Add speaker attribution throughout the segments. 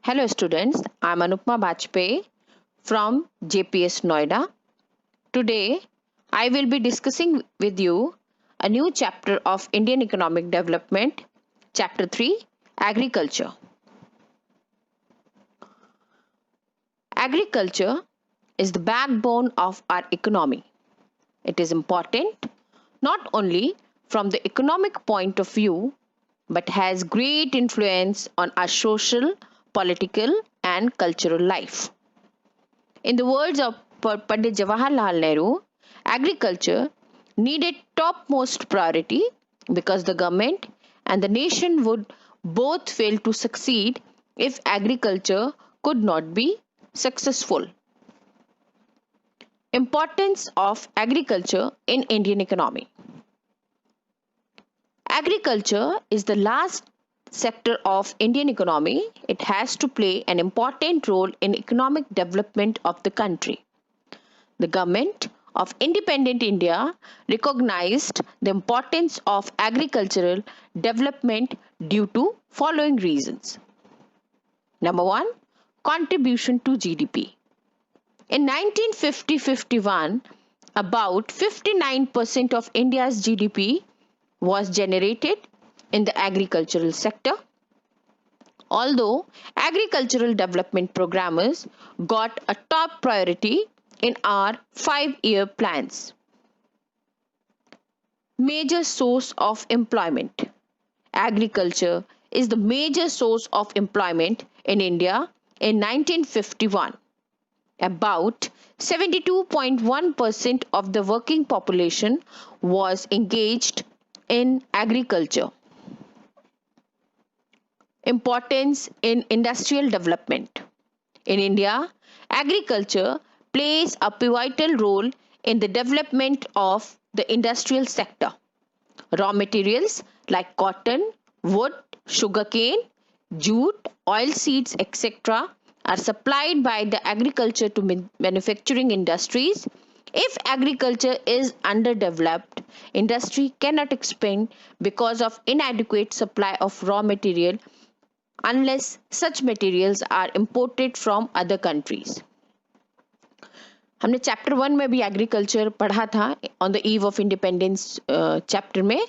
Speaker 1: Hello students, I am Anupma Bajpayee from JPS Noida. Today, I will be discussing with you a new chapter of Indian Economic Development, Chapter 3, Agriculture. Agriculture is the backbone of our economy. It is important not only from the economic point of view, but has great influence on our social, political, and cultural life. In the words of Pandit Jawaharlal Nehru, agriculture needed topmost priority because the government and the nation would both fail to succeed if agriculture could not be successful. Importance of agriculture in Indian economy. Agriculture is the last sector of Indian economy. It has to play an important role in economic development of the country. The government of independent India recognized the importance of agricultural development due to following reasons. Number one, contribution to GDP. In 1950-51, about 59% of India's GDP was generated in the agricultural sector. Although agricultural development programmers got a top priority in our 5-year plans. Major source of employment. Agriculture is the major source of employment in India in 1951. About 72.1% of the working population was engaged in agriculture. Importance in industrial development. In India, agriculture plays a pivotal role in the development of the industrial sector. Raw materials like cotton, wood, sugarcane, jute, oilseeds, etc. are supplied by the agriculture to manufacturing industries. If agriculture is underdeveloped, industry cannot expand because of inadequate supply of raw material unless such materials are imported from other countries. हमने chapter 1 में भी agriculture पढ़ा था on the eve of independence chapter में.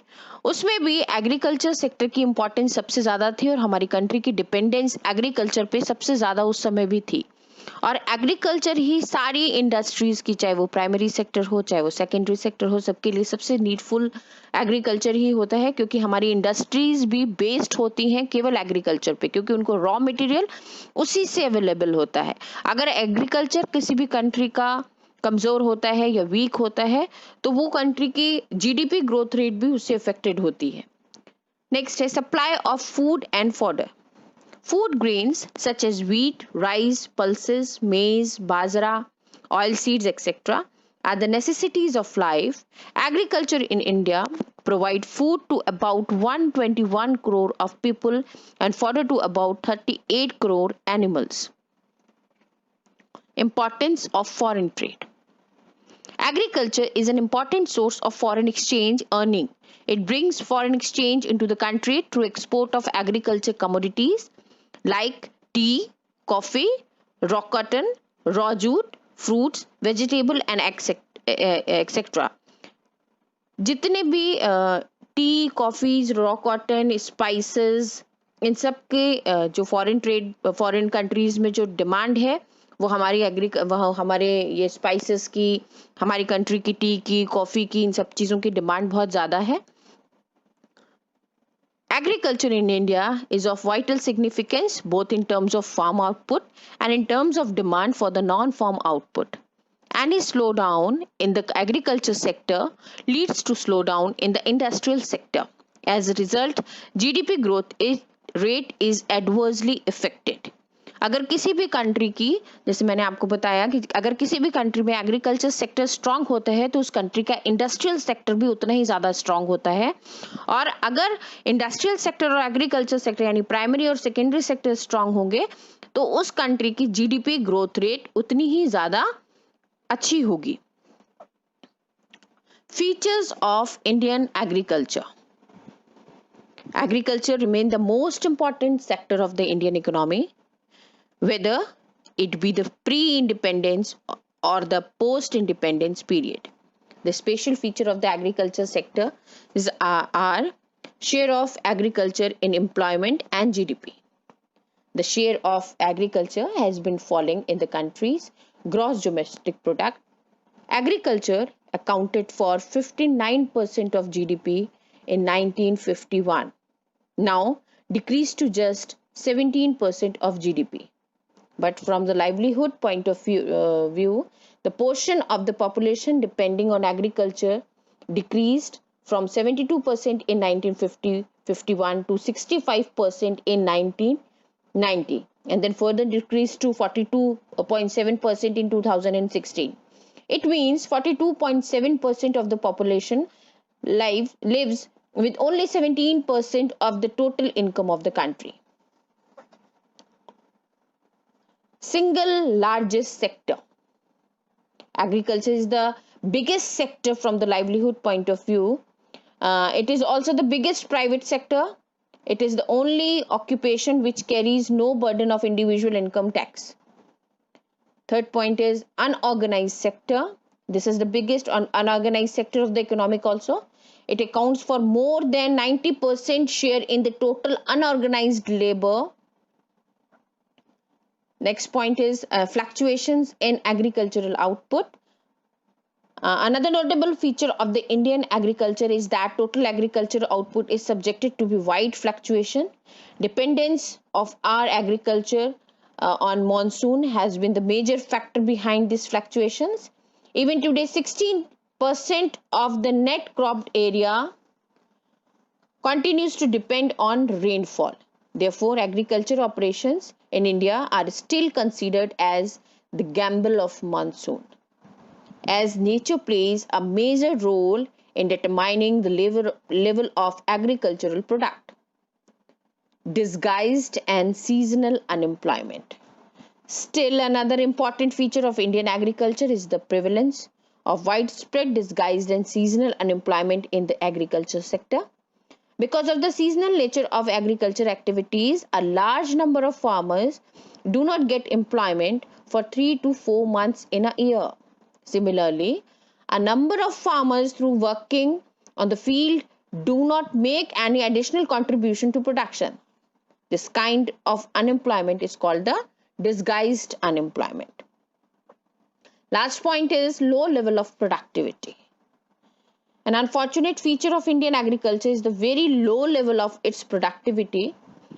Speaker 1: उसमें भी agriculture sector की importance सबसे ज़्यादा थी और हमारी कंट्री की डिपेंडेंस एग्रीकल्चर पे सबसे ज़्यादा उस समय भी थी. और एग्रीकल्चर ही सारी इंडस्ट्रीज की, चाहे वो प्राइमरी सेक्टर हो चाहे वो सेकेंडरी सेक्टर हो, सबके लिए सबसे नीडफुल एग्रीकल्चर ही होता है, क्योंकि हमारी इंडस्ट्रीज भी बेस्ड होती हैं केवल एग्रीकल्चर पे, क्योंकि उनको रॉ मटेरियल उसी से अवेलेबल होता है. अगर एग्रीकल्चर किसी भी कंट्री का कमजोर होता है या वीक होता है तो वो कंट्री की जीडीपी ग्रोथ रेट भी उससे अफेक्टेड होती है. नेक्स्ट है supply of food and fodder. Food grains such as wheat, rice, pulses, maize, bajra, oilseeds, etc. are the necessities of life. Agriculture in India provide food to about 121 crore of people and fodder to about 38 crore animals. Importance of foreign trade. Agriculture is an important source of foreign exchange earning. It brings foreign exchange into the country through export of agriculture commodities like tea, coffee, raw cotton, raw jute, fruits, vegetable and etc. जितने भी tea, coffees, raw cotton, spices, इन सब के जो foreign countries में जो demand है वो हमारे ये स्पाइसेस की, हमारी कंट्री की टी की, कॉफी की, इन सब चीज़ों की डिमांड बहुत ज़्यादा है. Agriculture in India is of vital significance both in terms of farm output and in terms of demand for the non-farm output. Any slowdown in the agriculture sector leads to slowdown in the industrial sector. As a result, GDP growth rate is adversely affected. अगर किसी भी country की, जैसे मैंने आपको बताया कि अगर किसी भी कंट्री में एग्रीकल्चर सेक्टर स्ट्रांग होता है तो उस कंट्री का इंडस्ट्रियल सेक्टर भी उतना ही ज़्यादा स्ट्रांग होता है. और अगर इंडस्ट्रियल सेक्टर और एग्रीकल्चर सेक्टर यानी प्राइमरी और सेकेंडरी सेक्टर स्ट्रांग होंगे तो उस कंट्री की जीडीपी ग्रोथ रेट उतनी ही ज़्यादा अच्छी होगी. Features of Indian agriculture. Agriculture remains the most important sector of the Indian economy. whether it be the pre-independence or the post-independence period. The special feature of the agriculture sector is our share of agriculture in employment and GDP. The share of agriculture has been falling in the country's gross domestic product. Agriculture accounted for 59% of GDP in 1951, now decreased to just 17% of GDP. But from the livelihood point of view, the portion of the population depending on agriculture decreased from 72% in 1951 to 65% in 1990, and then further decreased to 42.7% in 2016. It means 42.7% of the population lives with only 17% of the total income of the country. Single largest sector. Agriculture is the biggest sector from the livelihood point of view. It is also the biggest private sector. It is the only occupation which carries no burden of individual income tax. Third point is unorganized sector. This is the biggest unorganized sector of the economic also. It accounts for more than 90% share in the total unorganized labor. Next point is fluctuations in agricultural output. Another notable feature of the Indian agriculture is that total agricultural output is subjected to be wide fluctuation. Dependence of our agriculture on monsoon has been the major factor behind these fluctuations. Even today, 16% of the net cropped area continues to depend on rainfall. Therefore, agriculture operations in India are still considered as the gamble of monsoon, as nature plays a major role in determining the level of agricultural product. Disguised and seasonal unemployment. Still, another important feature of Indian agriculture is the prevalence of widespread disguised and seasonal unemployment in the agriculture sector. Because of the seasonal nature of agriculture activities, a large number of farmers do not get employment for 3 to 4 months in a year. Similarly, a number of farmers through working on the field do not make any additional contribution to production. This kind of unemployment is called the disguised unemployment. Last point is low level of productivity. An unfortunate feature of Indian agriculture is the very low level of its productivity.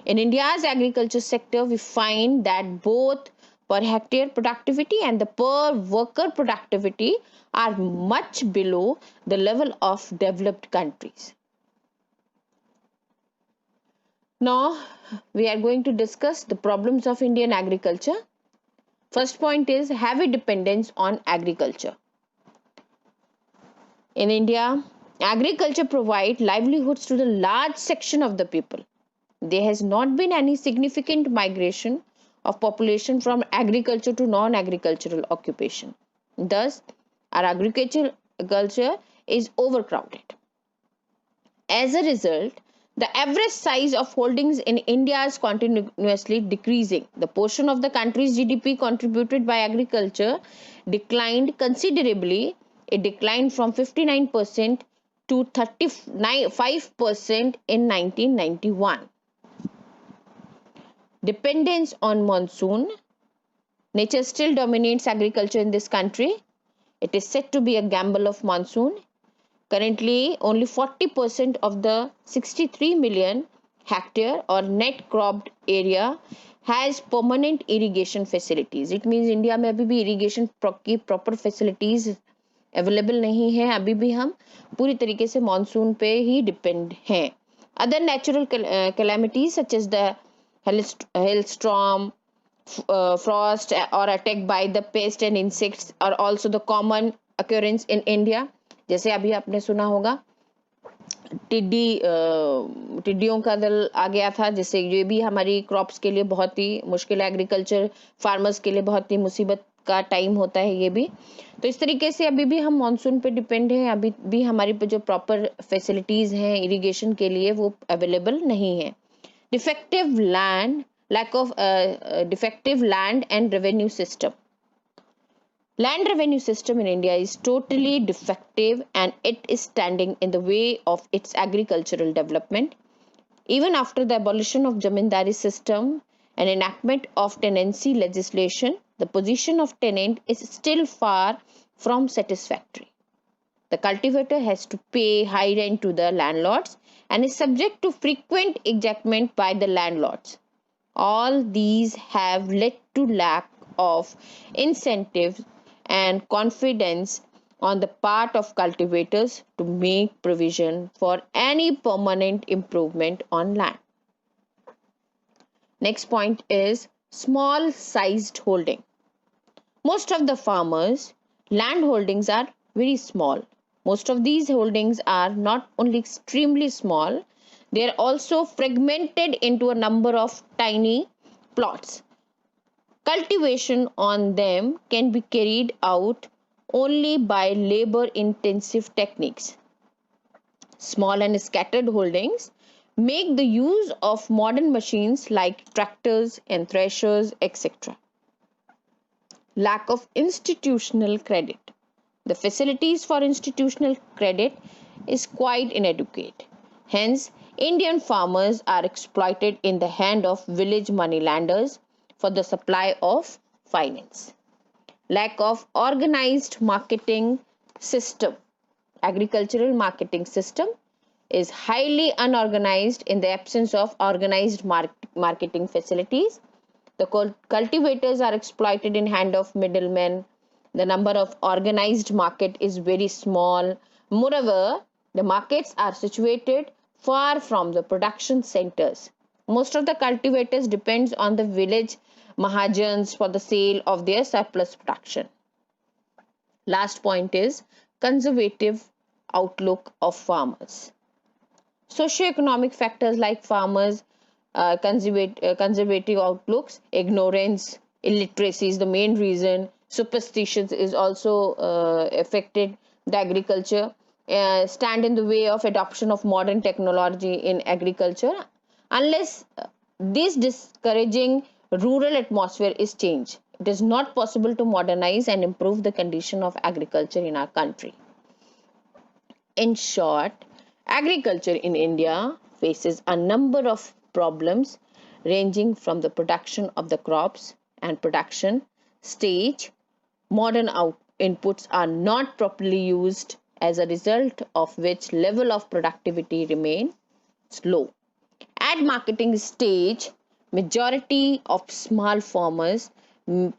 Speaker 1: In India's agriculture sector, we find that both per hectare productivity and the per worker productivity are much below the level of developed countries. Now, we are going to discuss the problems of Indian agriculture. First point is heavy dependence on agriculture. In India, agriculture provides livelihoods to the large section of the people. There has not been any significant migration of population from agriculture to non-agricultural occupation. Thus, our agriculture is overcrowded. As a result, the average size of holdings in India is continuously decreasing. The portion of the country's GDP contributed by agriculture declined considerably. It declined from 59% to 35% in 1991. Dependence on monsoon. Nature still dominates agriculture in this country. It is said to be a gamble of monsoon. Currently, only 40% of the 63 million hectare or net cropped area has permanent irrigation facilities. It means India में अभी भी irrigation की proper facilities available नहीं है. अभी भी हम पूरी तरीके से मानसून पे ही डिपेंड हैं. Other natural calamities such as the hailstorm, frost or attack by the pests and insects are also the common occurrence in India. जैसे अभी आपने सुना होगा टिड्डियों का दल आ गया था, जिससे ये भी हमारी क्रॉप्स के लिए बहुत ही मुश्किल है. एग्रीकल्चर फार्मर्स के लिए बहुत ही मुसीबत का टाइम होता है ये भी. तो इस तरीके से अभी भी हम मानसून पे डिपेंड हैं. अभी भी हमारी पे जो प्रॉपर फैसिलिटीज हैं इरिगेशन के लिए वो अवेलेबल नहीं है. Defective land lack of defective land and revenue system. Land revenue system in India is totally defective and it is standing in the way of its agricultural development. Even after the abolition of Jamindari system and enactment of tenancy legislation, the position of tenant is still far from satisfactory. The cultivator has to pay high rent to the landlords and is subject to frequent ejectment by the landlords. All these have led to lack of incentives and confidence on the part of cultivators to make provision for any permanent improvement on land. Next point is small sized holding. Most of the farmers' land holdings are very small. Most of these holdings are not only extremely small, they are also fragmented into a number of tiny plots. Cultivation on them can be carried out only by labor intensive techniques. Small and scattered holdings make the use of modern machines like tractors and threshers, etc. Lack of institutional credit. The facilities for institutional credit is quite inadequate. Hence, Indian farmers are exploited in the hand of village moneylenders for the supply of finance. Lack of organized marketing system. Agricultural marketing system is highly unorganized in the absence of organized marketing facilities. The cultivators are exploited in hand of middlemen. The number of organized market is very small. Moreover, the markets are situated far from the production centers. Most of the cultivators depends on the village mahajans for the sale of their surplus production. Last point is conservative outlook of farmers. Socioeconomic factors like farmers, conservative outlooks, ignorance, illiteracy is the main reason. Superstitions is also affected the agriculture, stand in the way of adoption of modern technology in agriculture. Unless this discouraging rural atmosphere is changed, it is not possible to modernize and improve the condition of agriculture in our country. In short, agriculture in India faces a number of problems ranging from the production of the crops and production stage. Modern inputs are not properly used, as a result of which level of productivity remains low. At marketing stage, majority of small farmers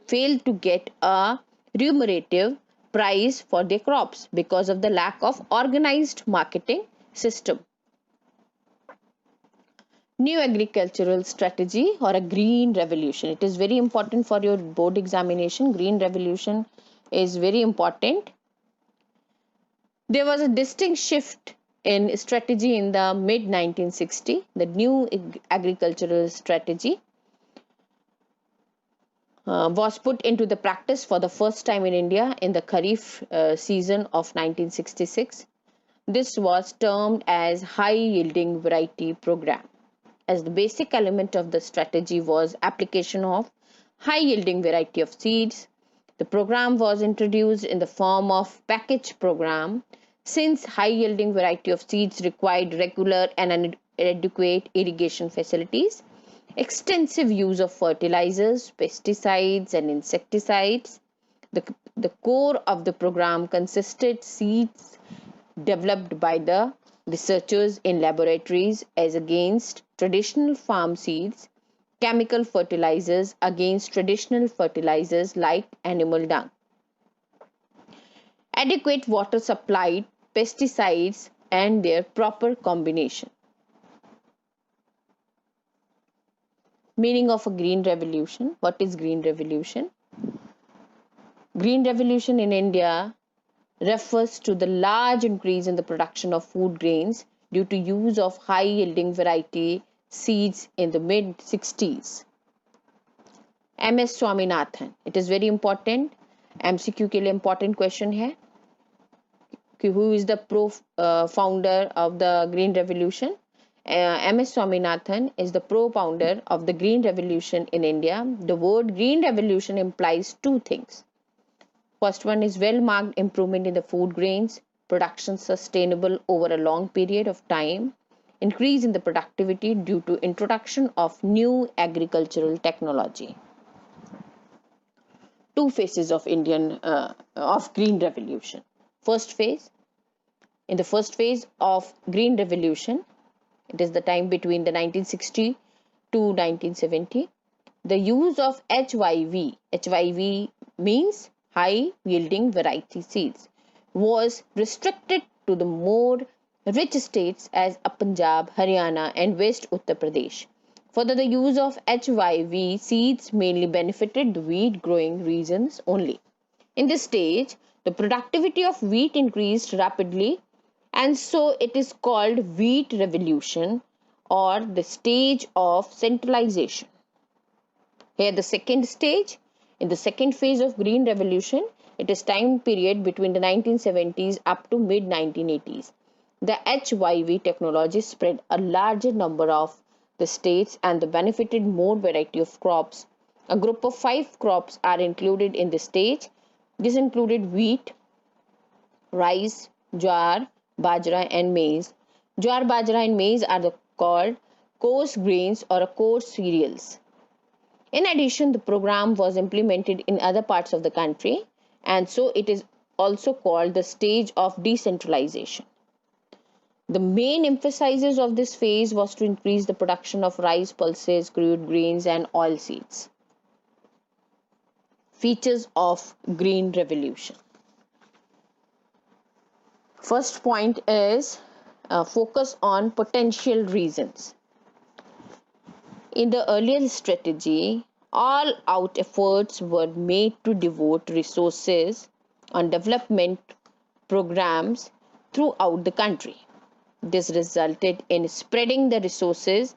Speaker 1: fail to get a remunerative price for their crops because of the lack of organized marketing system. New agricultural strategy or a green revolution. It is very important for your board examination. Green revolution is very important. There was a distinct shift in strategy in the mid 1960s. The new agricultural strategy was put into the practice for the first time in India in the Kharif season of 1966. This was termed as high yielding variety program. As the basic element of the strategy was application of high yielding variety of seeds, the program was introduced in the form of package program. Since high yielding variety of seeds required regular and adequate irrigation facilities, extensive use of fertilizers, pesticides and insecticides, the core of the program consisted seeds developed by the researchers in laboratories as against traditional farm seeds, chemical fertilizers against traditional fertilizers like animal dung, adequate water supply, pesticides and their proper combination. Meaning of a green revolution. What is green revolution? Green revolution in India refers to the large increase in the production of food grains due to use of high yielding variety seeds in the mid 60s. MS Swaminathan. It is very important. MCQ के लिए important question है कि who is the founder of the green revolution? M.S. Swaminathan is the propounder of the Green Revolution in India. The word Green Revolution implies two things. First one is well-marked improvement in the food grains, production sustainable over a long period of time, increase in the productivity due to introduction of new agricultural technology. Two phases of Green Revolution. First phase, in the first phase of Green Revolution, it is the time between the 1960 to 1970, the use of HYV means high yielding variety seeds, was restricted to the more rich states as Punjab, Haryana and West Uttar Pradesh. Further, the use of HYV seeds mainly benefited the wheat growing regions only. In this stage, the productivity of wheat increased rapidly, and so it is called wheat revolution or the stage of centralization. Here the second stage, in the second phase of Green Revolution, it is time period between the 1970s up to mid 1980s. The HYV technology spread a larger number of the states and the benefited more variety of crops. A group of 5 crops are included in this stage. This included wheat, rice, jowar, bajra and maize. Jowar, bajra and maize are called coarse grains or coarse cereals. In addition, the program was implemented in other parts of the country, and so it is also called the stage of decentralization. The main emphasis of this phase was to increase the production of rice, pulses, crude grains and oil seeds. Features of Green Revolution. First point is focus on potential reasons. In the earlier strategy, all out efforts were made to devote resources on development programs throughout the country. This resulted in spreading the resources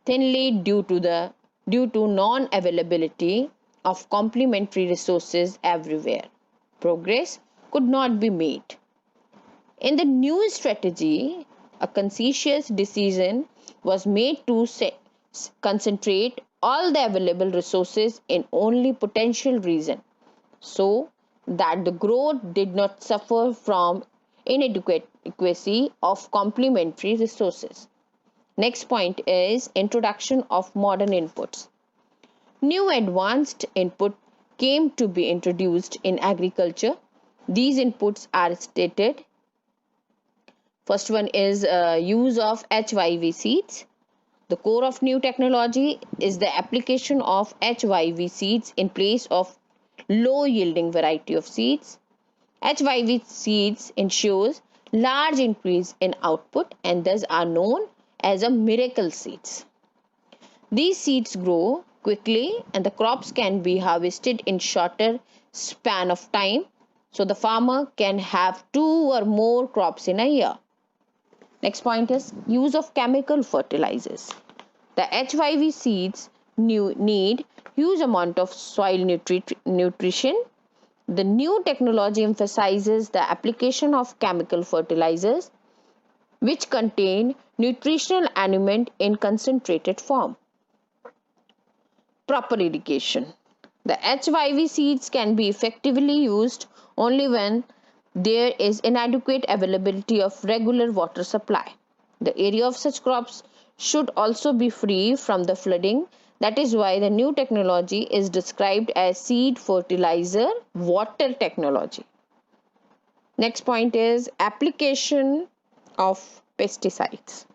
Speaker 1: thinly due to non-availability of complementary resources everywhere. Progress could not be made. In the new strategy, a conscientious decision was made to concentrate all the available resources in only potential region so that the growth did not suffer from inadequacy of complementary resources. Next point is introduction of modern inputs. New advanced input came to be introduced in agriculture. These inputs are stated. First one is use of HYV seeds. The core of new technology is the application of HYV seeds in place of low yielding variety of seeds. HYV seeds ensures large increase in output and thus are known as a miracle seeds. These seeds grow quickly and the crops can be harvested in shorter span of time, so the farmer can have 2 or more crops in a year. Next point is use of chemical fertilizers. The HYV seeds need huge amount of soil nutrition. The new technology emphasizes the application of chemical fertilizers which contain nutritional element in concentrated form. Proper irrigation. The HYV seeds can be effectively used only when there is inadequate availability of regular water supply. The area of such crops should also be free from the flooding. That is why the new technology is described as seed fertilizer water technology. Next point is application of pesticides.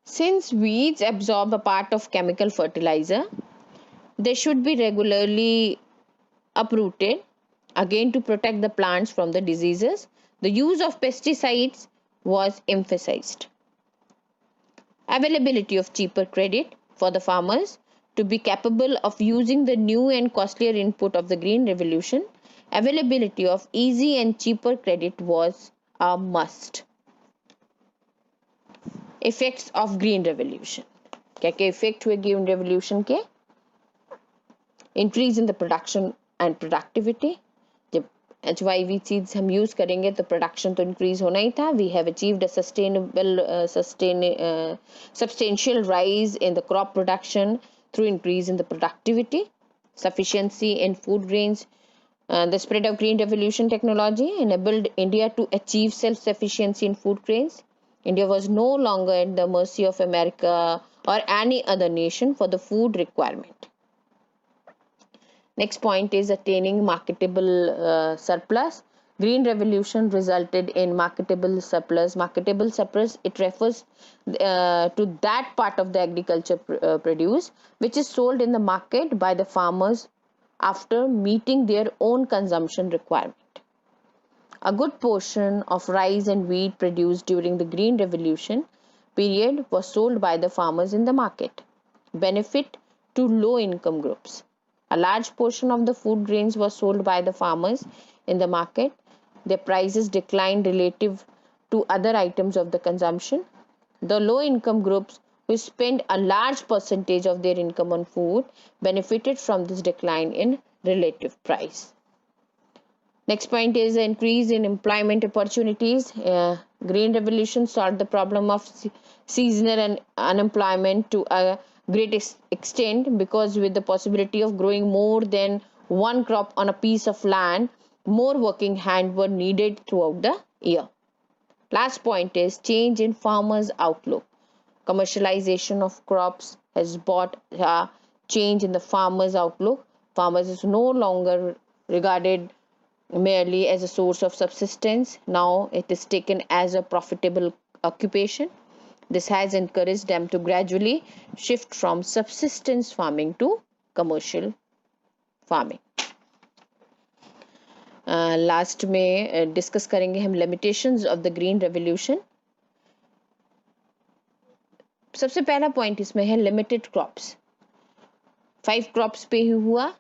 Speaker 1: Since weeds absorb a part of chemical fertilizer, they should be regularly uprooted. Again, to protect the plants from the diseases, the use of pesticides was emphasized. Availability of cheaper credit for the farmers. To be capable of using the new and costlier input of the Green Revolution, availability of easy and cheaper credit was a must. Effects of Green Revolution. क्या क्या effect हुए green revolution के? Increase in the production and productivity. जब HYV seeds हम use करेंगे तो production तो increase होना ही था. We have achieved a substantial rise in the crop production through increase in the productivity, sufficiency in food grains. The spread of green revolution technology enabled India to achieve self-sufficiency in food grains. India was no longer at the mercy of America or any other nation for the food requirement. Next point is attaining marketable surplus. Green revolution resulted in marketable surplus. Marketable surplus, it refers to that part of the agriculture produce which is sold in the market by the farmers after meeting their own consumption requirement. A good portion of rice and wheat produced during the Green Revolution period was sold by the farmers in the market. Benefit to low income groups. A large portion of the food grains was sold by the farmers in the market. Their prices declined relative to other items of the consumption. The low income groups who spend a large percentage of their income on food benefited from this decline in relative price. Next point is increase in employment opportunities. Green Revolution solved the problem of seasonal and unemployment to a great extent, because with the possibility of growing more than one crop on a piece of land, more working hands were needed throughout the year. Last point is change in farmers' outlook. Commercialization of crops has brought a change in the farmers' outlook. Farmers is no longer regarded merely as a source of subsistence. Now it is taken as a profitable occupation. This has encouraged them to gradually shift from subsistence farming to commercial farming. Last में discuss करेंगे हम limitations of the green revolution. सबसे पहला point इसमें है limited crops. 5 crops पे ही हुआ.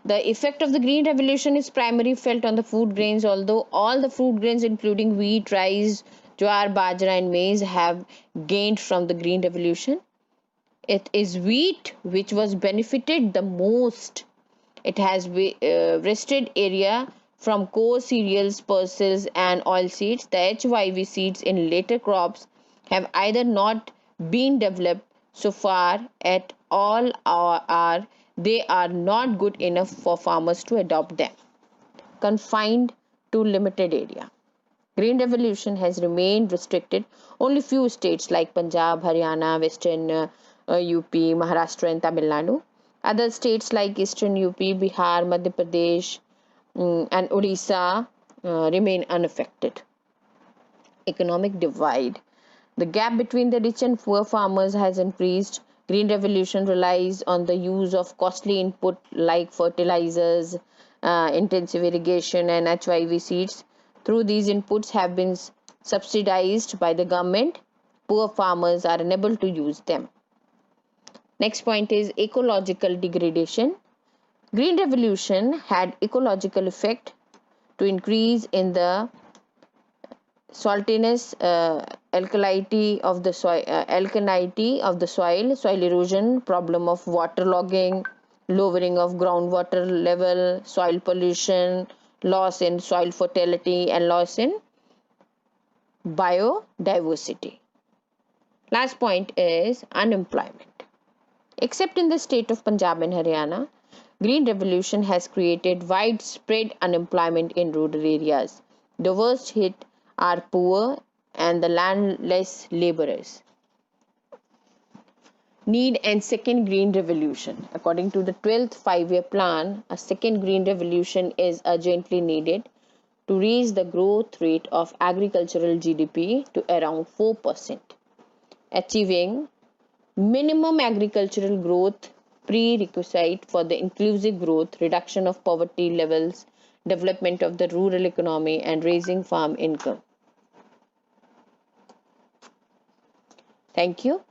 Speaker 1: The effect of the green revolution is primarily felt on the food grains, although all the food grains including wheat, rice, jowar, bajra and maize have gained from the green revolution. It is wheat which was benefited the most. It has wasted area from core cereals, pulses and oilseeds. The HYV seeds in later crops have either not been developed so far at all, or they are not good enough for farmers to adopt them. Confined to limited area. Green revolution has remained restricted only few states like Punjab, Haryana, Western UP, Maharashtra and Tamil Nadu. Other states like Eastern UP, Bihar, Madhya Pradesh and Odisha remain unaffected. Economic divide. The gap between the rich and poor farmers has increased. Green revolution relies on the use of costly input like fertilizers, intensive irrigation and HYV seeds. Through these inputs have been subsidized by the government. Poor farmers are unable to use them. Next point is ecological degradation. Green revolution had ecological effect to increase in the saltiness, alkalinity of the soil, soil erosion, problem of waterlogging, lowering of groundwater level, soil pollution, loss in soil fertility and loss in biodiversity. Last point is unemployment. Except in the state of Punjab and Haryana, Green Revolution has created widespread unemployment in rural areas. The worst hit are poor and the landless laborers. Need and second green revolution. According to the 12th five-year plan, a second green revolution is urgently needed to raise the growth rate of agricultural GDP to around 4%. Achieving minimum agricultural growth prerequisite for the inclusive growth, reduction of poverty levels, development of the rural economy and raising farm income. Thank you.